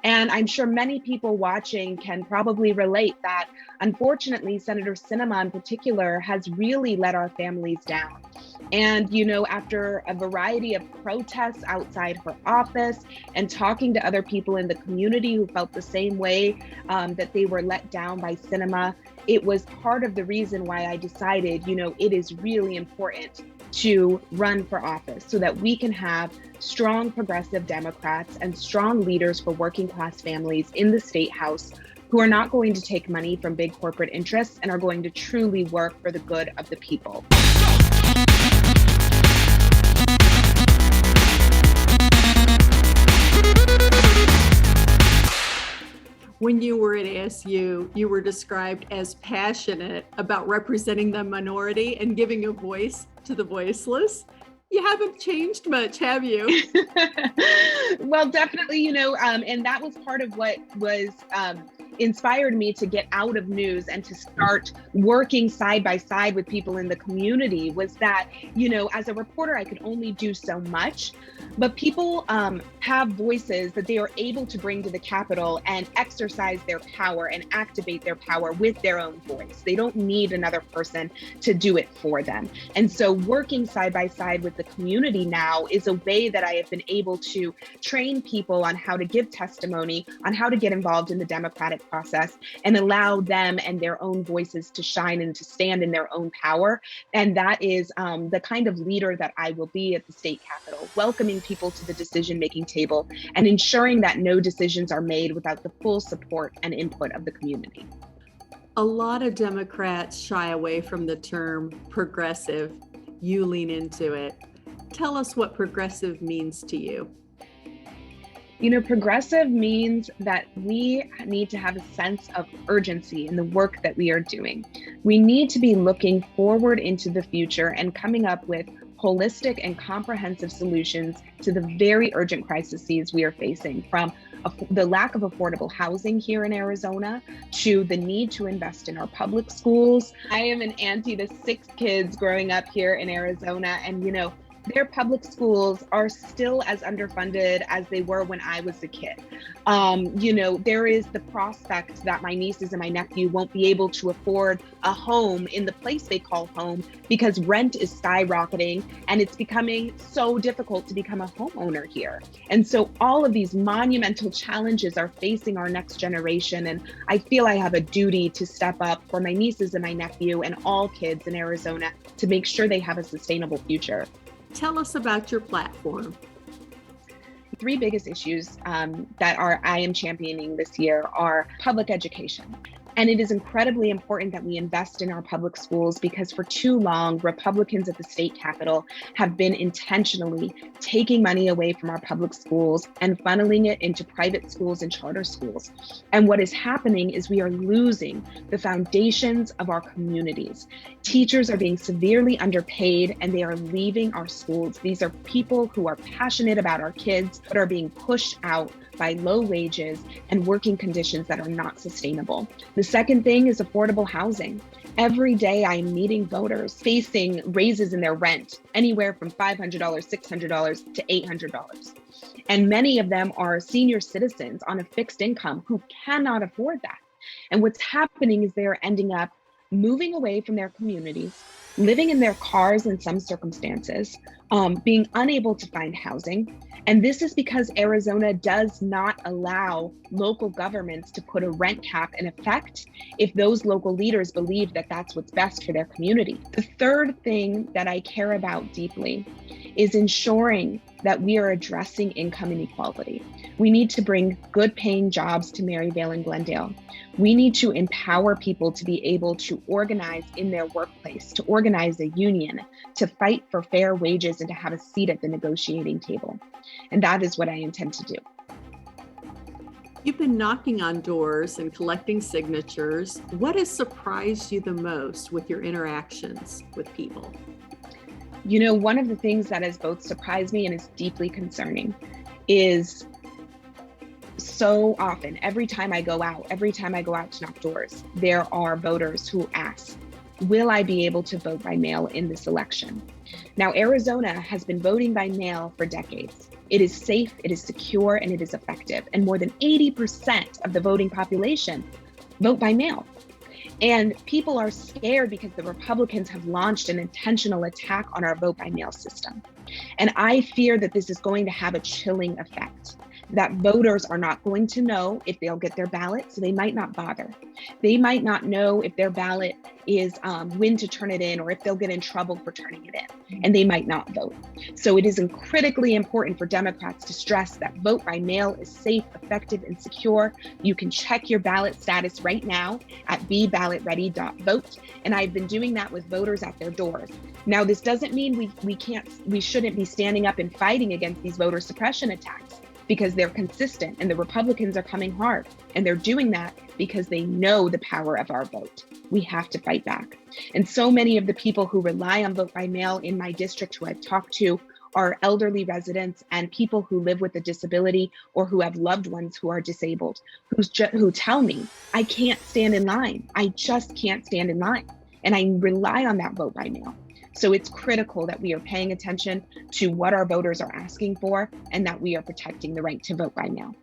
And I'm sure many people watching can probably relate that, unfortunately, Senator Sinema in particular has really let our families down. And, after a variety of protests outside her office and talking to other people in the community who felt the same way, that they were let down by Sinema, it was part of the reason why I decided, it is really important to run for office so that we can have strong progressive Democrats and strong leaders for working class families in the state house who are not going to take money from big corporate interests and are going to truly work for the good of the people. When you were at ASU, you were described as passionate about representing the minority and giving a voice to the voiceless. You haven't changed much, have you? Well, definitely, and that was part of what was inspired me to get out of news and to start working side by side with people in the community was that, as a reporter, I could only do so much, but people have voices that they are able to bring to the Capitol and exercise their power and activate their power with their own voice. They don't need another person to do it for them. And so working side by side with the community now is a way that I have been able to train people on how to give testimony, on how to get involved in the democratic process and allow them and their own voices to shine and to stand in their own power. And that is the kind of leader that I will be at the state Capitol, welcoming people to the decision-making table and ensuring that no decisions are made without the full support and input of the community. A lot of Democrats shy away from the term progressive. You lean into it. Tell us what progressive means to you. Progressive means that we need to have a sense of urgency in the work that we are doing. We need to be looking forward into the future and coming up with holistic and comprehensive solutions to the very urgent crises we are facing, from the lack of affordable housing here in Arizona to the need to invest in our public schools. I am an auntie to 6 kids growing up here in Arizona, and their public schools are still as underfunded as they were when I was a kid. There is the prospect that my nieces and my nephew won't be able to afford a home in the place they call home because rent is skyrocketing and it's becoming so difficult to become a homeowner here. And so all of these monumental challenges are facing our next generation. And I feel I have a duty to step up for my nieces and my nephew and all kids in Arizona to make sure they have a sustainable future. Tell us about your platform. 3 biggest issues that I am championing this year are public education. And it is incredibly important that we invest in our public schools because for too long, Republicans at the state Capitol have been intentionally taking money away from our public schools and funneling it into private schools and charter schools. And what is happening is we are losing the foundations of our communities. Teachers are being severely underpaid and they are leaving our schools. These are people who are passionate about our kids, but are being pushed out by low wages and working conditions that are not sustainable. The second thing is affordable housing. Every day I'm meeting voters facing raises in their rent, anywhere from $500, $600 to $800. And many of them are senior citizens on a fixed income who cannot afford that. And what's happening is they are ending up moving away from their communities, living in their cars in some circumstances, being unable to find housing. And this is because Arizona does not allow local governments to put a rent cap in effect if those local leaders believe that that's what's best for their community. The third thing that I care about deeply is ensuring that we are addressing income inequality. We need to bring good paying jobs to Maryvale and Glendale. We need to empower people to be able to organize in their workplace, to organize a union, to fight for fair wages and to have a seat at the negotiating table. And that is what I intend to do. You've been knocking on doors and collecting signatures. What has surprised you the most with your interactions with people? One of the things that has both surprised me and is deeply concerning is so often, every time I go out to knock doors, there are voters who ask, will I be able to vote by mail in this election? Now, Arizona has been voting by mail for decades. It is safe, it is secure, and it is effective. And more than 80% of the voting population vote by mail. And people are scared because the Republicans have launched an intentional attack on our vote by mail system. And I fear that this is going to have a chilling effect, that voters are not going to know if they'll get their ballot, so they might not bother. They might not know if their ballot is when to turn it in, or if they'll get in trouble for turning it in, and they might not vote. So it is critically important for Democrats to stress that vote by mail is safe, effective, and secure. You can check your ballot status right now at beballotready.vote, and I've been doing that with voters at their doors. Now, this doesn't mean we shouldn't be standing up and fighting against these voter suppression attacks, because they're consistent and the Republicans are coming hard, and they're doing that because they know the power of our vote. We have to fight back. And so many of the people who rely on vote by mail in my district who I've talked to are elderly residents and people who live with a disability or who have loved ones who are disabled, who tell me, I can't stand in line. I just can't stand in line. And I rely on that vote by mail. So it's critical that we are paying attention to what our voters are asking for and that we are protecting the right to vote by mail.